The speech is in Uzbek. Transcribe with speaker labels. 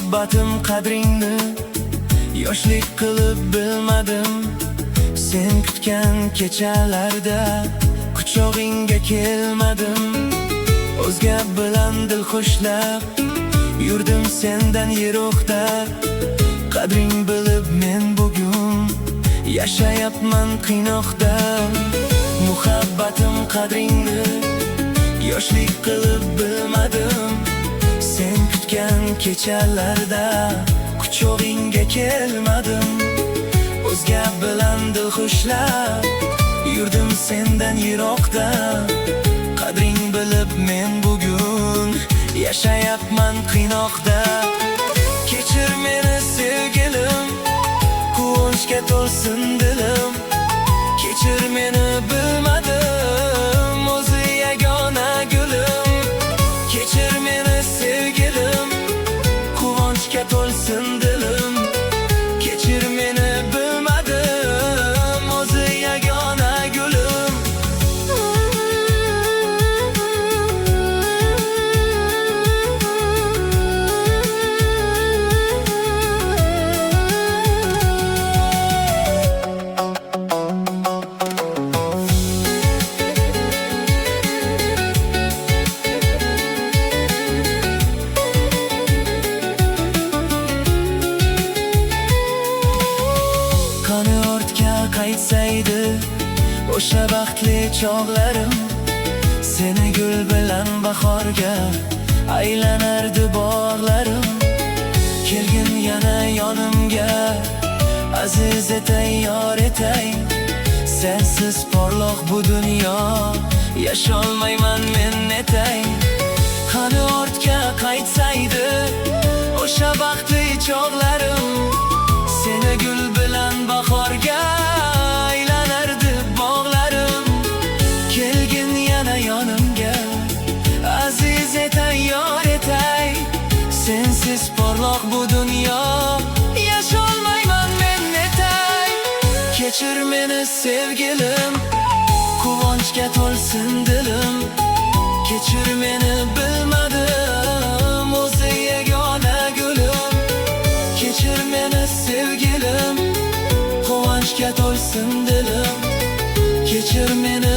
Speaker 1: muhabbatim qadringni yoshlik qilib bilmadim. Sen kutgan kechalarda quchog'ingga kelmadim. O'zga bilan dil xushlab yurdim sendan yiroqda. Qadring bilib men bugun yashayapman qiynoqda. Muhabbatim qadringni yoshlik qilib bilmadim. Sen kutgan kechalarda quchog'ingga kelmadim. O'zga bilan dil xushlab yurdim sendan yiroqda. Qadring bilib men bugun yashayapman qiynoqda. Kechir meni sevgilim, quvonchga to'lsin dilim. Kechir meni bilmadim, o'zi yagona gulim. Kechir meni sevgilim, quvonchga to'lsin dilim. Kechir meni bilmadim, o'zi yagona gulim. Qani ortga qaytsaydi o'sha baxtli chog'larim. Seni gul bilan bahorga aylanardi bog'larim. Kelgin yana yonimga, aziz etay, yor etay. Sensiz porloq bu dunyo, yasholmayman men etay. Qani ortga qaytsaydi o'sha baxtli chog'larim. Seni gul bilan bahorga aylanardi bog'larim. Kelgin yana yonimga, aziz etay, yor etay. Sensiz porloq bu dunyo, yasholmayman men etay. Kechir meni sevgilim, quvonchga to'lsin dilim. Kechir meni bilmadim, o'zi yagona gulim. Kechir meni sevgilim, quvonchga to'lsin dilim. Kechir meni